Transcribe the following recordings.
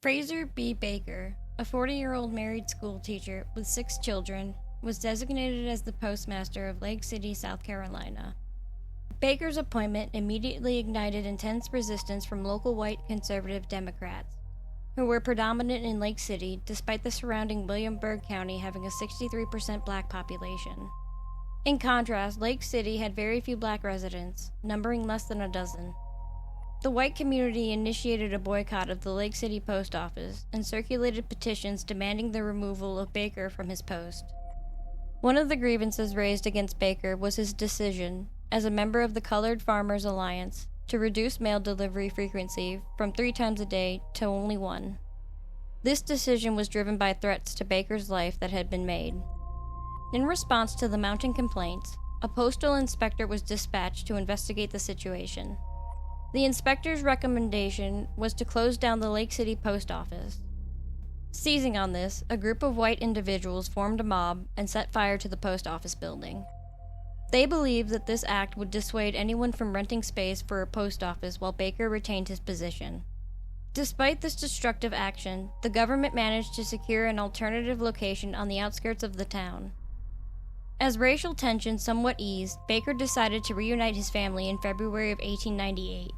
Frazier B. Baker, a 40-year-old married school teacher with 6 children, was designated as the postmaster of Lake City, South Carolina. Baker's appointment immediately ignited intense resistance from local white conservative Democrats, who were predominant in Lake City despite the surrounding Williamsburg County having a 63% black population. In contrast, Lake City had very few black residents, numbering less than a dozen. The white community initiated a boycott of the Lake City post office and circulated petitions demanding the removal of Baker from his post. One of the grievances raised against Baker was his decision, as a member of the Colored Farmers Alliance, to reduce mail delivery frequency from 3 times a day to only 1. This decision was driven by threats to Baker's life that had been made. In response to the mounting complaints, a postal inspector was dispatched to investigate the situation. The inspector's recommendation was to close down the Lake City post office. Seizing on this, a group of white individuals formed a mob and set fire to the post office building. They believed that this act would dissuade anyone from renting space for a post office while Baker retained his position. Despite this destructive action, the government managed to secure an alternative location on the outskirts of the town. As racial tensions somewhat eased, Baker decided to reunite his family in February of 1898.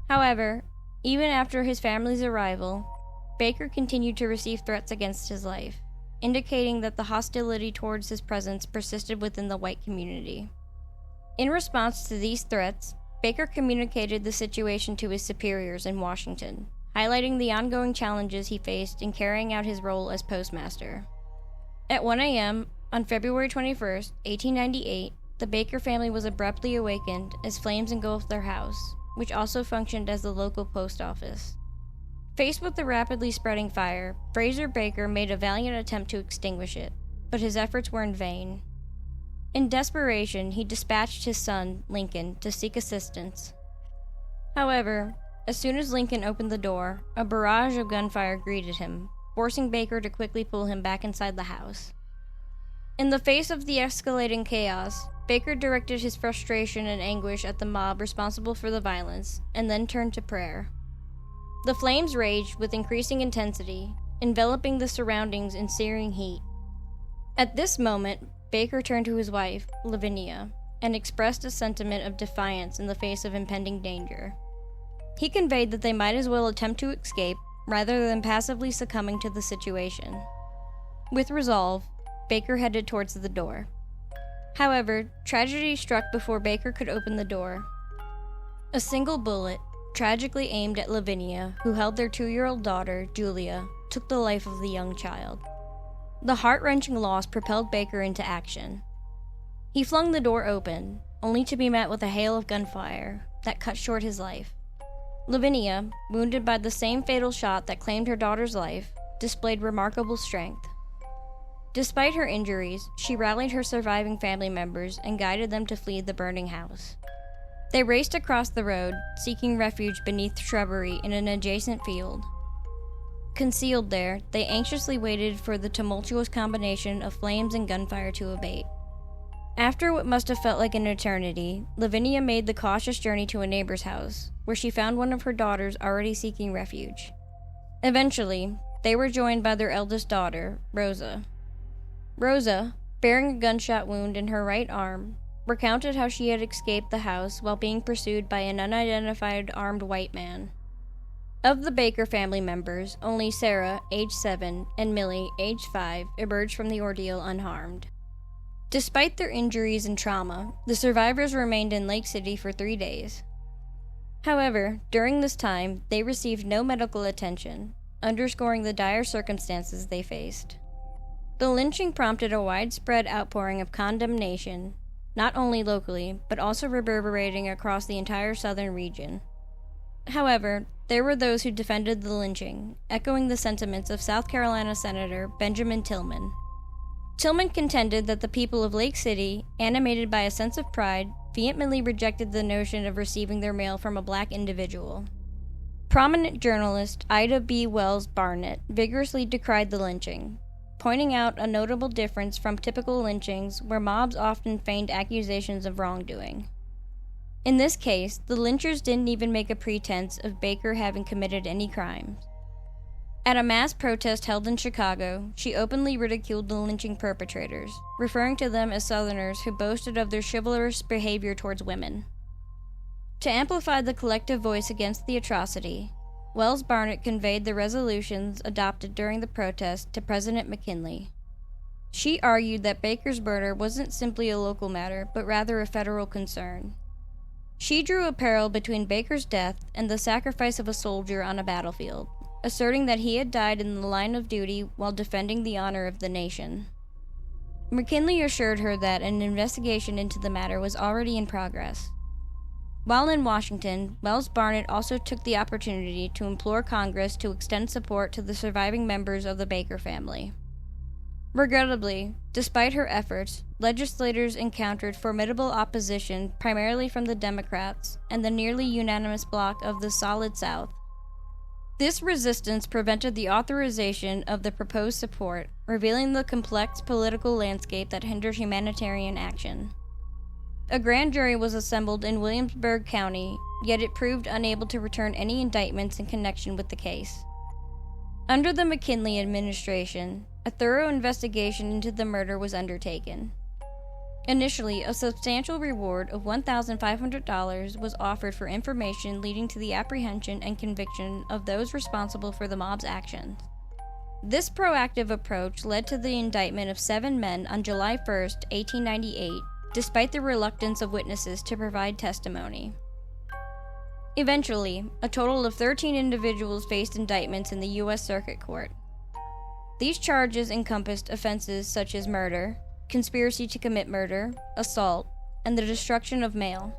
However, even after his family's arrival, Baker continued to receive threats against his life, indicating that the hostility towards his presence persisted within the white community. In response to these threats, Baker communicated the situation to his superiors in Washington, highlighting the ongoing challenges he faced in carrying out his role as postmaster. At 1 a.m., on February 21, 1898, the Baker family was abruptly awakened as flames engulfed their house, which also functioned as the local post office. Faced with the rapidly spreading fire, Frazier Baker made a valiant attempt to extinguish it, but his efforts were in vain. In desperation, he dispatched his son, Lincoln, to seek assistance. However, as soon as Lincoln opened the door, a barrage of gunfire greeted him, forcing Baker to quickly pull him back inside the house. In the face of the escalating chaos, Baker directed his frustration and anguish at the mob responsible for the violence, and then turned to prayer. The flames raged with increasing intensity, enveloping the surroundings in searing heat. At this moment, Baker turned to his wife, Lavinia, and expressed a sentiment of defiance in the face of impending danger. He conveyed that they might as well attempt to escape rather than passively succumbing to the situation. With resolve, Baker headed towards the door. However, tragedy struck before Baker could open the door. A single bullet, tragically aimed at Lavinia, who held their 2-year-old daughter, Julia, took the life of the young child. The heart-wrenching loss propelled Baker into action. He flung the door open, only to be met with a hail of gunfire that cut short his life. Lavinia, wounded by the same fatal shot that claimed her daughter's life, displayed remarkable strength. Despite her injuries, she rallied her surviving family members and guided them to flee the burning house. They raced across the road, seeking refuge beneath shrubbery in an adjacent field. Concealed there, they anxiously waited for the tumultuous combination of flames and gunfire to abate. After what must have felt like an eternity, Lavinia made the cautious journey to a neighbor's house, where she found one of her daughters already seeking refuge. Eventually, they were joined by their eldest daughter, Rosa. Rosa, bearing a gunshot wound in her right arm, recounted how she had escaped the house while being pursued by an unidentified armed white man. Of the Baker family members, only Sarah, age 7, and Millie, age 5, emerged from the ordeal unharmed. Despite their injuries and trauma, the survivors remained in Lake City for 3 days. However, during this time, they received no medical attention, underscoring the dire circumstances they faced. The lynching prompted a widespread outpouring of condemnation, not only locally, but also reverberating across the entire southern region. However, there were those who defended the lynching, echoing the sentiments of South Carolina Senator Benjamin Tillman. Tillman contended that the people of Lake City, animated by a sense of pride, vehemently rejected the notion of receiving their mail from a black individual. Prominent journalist Ida B. Wells Barnett vigorously decried the lynching, pointing out a notable difference from typical lynchings where mobs often feigned accusations of wrongdoing. In this case, the lynchers didn't even make a pretense of Baker having committed any crimes. At a mass protest held in Chicago, she openly ridiculed the lynching perpetrators, referring to them as Southerners who boasted of their chivalrous behavior towards women. To amplify the collective voice against the atrocity, Wells Barnett conveyed the resolutions adopted during the protest to President McKinley. She argued that Baker's murder wasn't simply a local matter, but rather a federal concern. She drew a parallel between Baker's death and the sacrifice of a soldier on a battlefield, asserting that he had died in the line of duty while defending the honor of the nation. McKinley assured her that an investigation into the matter was already in progress. While in Washington, Wells Barnett also took the opportunity to implore Congress to extend support to the surviving members of the Baker family. Regrettably, despite her efforts, legislators encountered formidable opposition primarily from the Democrats and the nearly unanimous bloc of the Solid South. This resistance prevented the authorization of the proposed support, revealing the complex political landscape that hindered humanitarian action. A grand jury was assembled in Williamsburg County, yet it proved unable to return any indictments in connection with the case. Under the McKinley administration, a thorough investigation into the murder was undertaken. Initially, a substantial reward of $1,500 was offered for information leading to the apprehension and conviction of those responsible for the mob's actions. This proactive approach led to the indictment of 7 men on July 1, 1898, despite the reluctance of witnesses to provide testimony. Eventually, a total of 13 individuals faced indictments in the U.S. Circuit Court. These charges encompassed offenses such as murder, conspiracy to commit murder, assault, and the destruction of mail.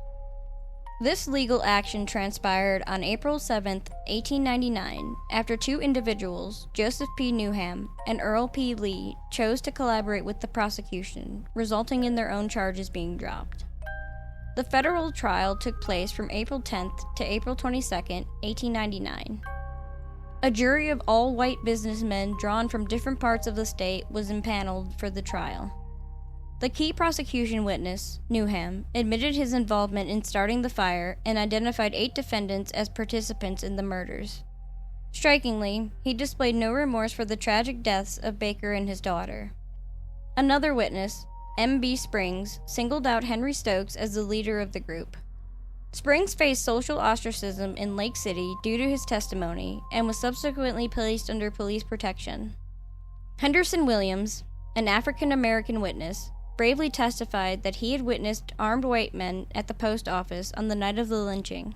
This legal action transpired on April 7, 1899, after 2 individuals, Joseph P. Newham and Earl P. Lee, chose to collaborate with the prosecution, resulting in their own charges being dropped. The federal trial took place from April 10 to April 22, 1899. A jury of all-white businessmen drawn from different parts of the state was impaneled for the trial. The key prosecution witness, Newham, admitted his involvement in starting the fire and identified 8 defendants as participants in the murders. Strikingly, he displayed no remorse for the tragic deaths of Baker and his daughter. Another witness, M.B. Springs, singled out Henry Stokes as the leader of the group. Springs faced social ostracism in Lake City due to his testimony and was subsequently placed under police protection. Henderson Williams, an African-American witness, bravely testified that he had witnessed armed white men at the post office on the night of the lynching.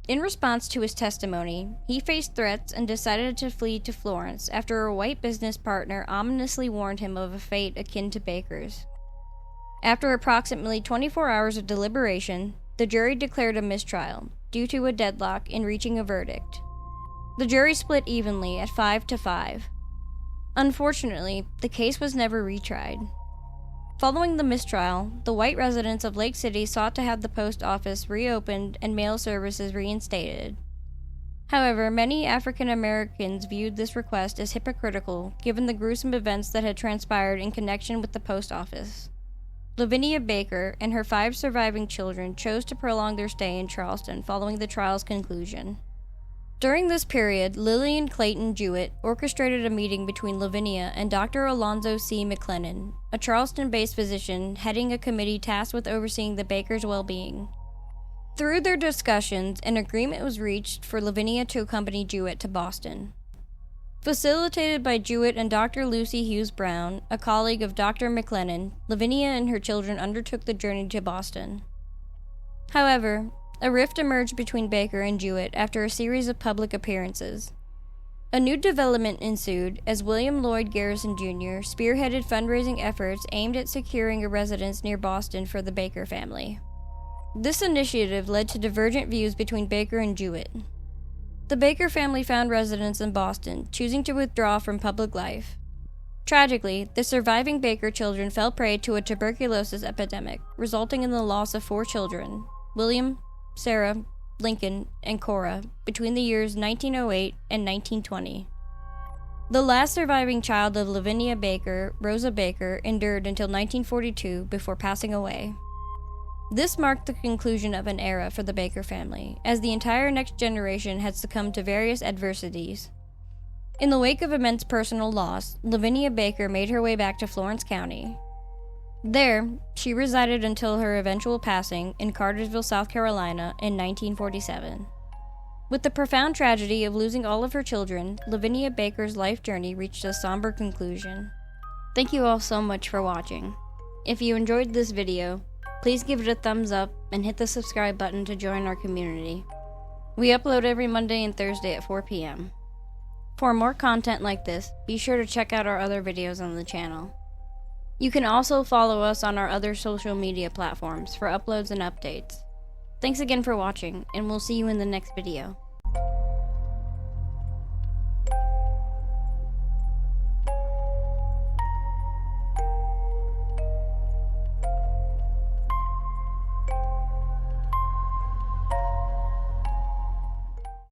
In response to his testimony, he faced threats and decided to flee to Florence after a white business partner ominously warned him of a fate akin to Baker's. After approximately 24 hours of deliberation, the jury declared a mistrial, due to a deadlock in reaching a verdict. The jury split evenly at 5-5. Unfortunately, the case was never retried. Following the mistrial, the white residents of Lake City sought to have the post office reopened and mail services reinstated. However, many African Americans viewed this request as hypocritical given the gruesome events that had transpired in connection with the post office. Lavinia Baker and her 5 surviving children chose to prolong their stay in Charleston following the trial's conclusion. During this period, Lillian Clayton Jewett orchestrated a meeting between Lavinia and Dr. Alonzo C. McLennan, a Charleston-based physician heading a committee tasked with overseeing the Bakers' well-being. Through their discussions, an agreement was reached for Lavinia to accompany Jewett to Boston. Facilitated by Jewett and Dr. Lucy Hughes Brown, a colleague of Dr. McLennan, Lavinia and her children undertook the journey to Boston. However, a rift emerged between Baker and Jewett after a series of public appearances. A new development ensued as William Lloyd Garrison Jr. spearheaded fundraising efforts aimed at securing a residence near Boston for the Baker family. This initiative led to divergent views between Baker and Jewett. The Baker family found residence in Boston, choosing to withdraw from public life. Tragically, the surviving Baker children fell prey to a tuberculosis epidemic, resulting in the loss of 4 children, William, Sarah, Lincoln, and Cora, between the years 1908 and 1920. The last surviving child of Lavinia Baker, Rosa Baker, endured until 1942 before passing away. This marked the conclusion of an era for the Baker family, as the entire next generation had succumbed to various adversities. In the wake of immense personal loss, Lavinia Baker made her way back to Florence County. There, she resided until her eventual passing in Cartersville, South Carolina in 1947. With the profound tragedy of losing all of her children, Lavinia Baker's life journey reached a somber conclusion. Thank you all so much for watching. If you enjoyed this video, please give it a thumbs up and hit the subscribe button to join our community. We upload every Monday and Thursday at 4 p.m. For more content like this, be sure to check out our other videos on the channel. You can also follow us on our other social media platforms for uploads and updates. Thanks again for watching, and we'll see you in the next video.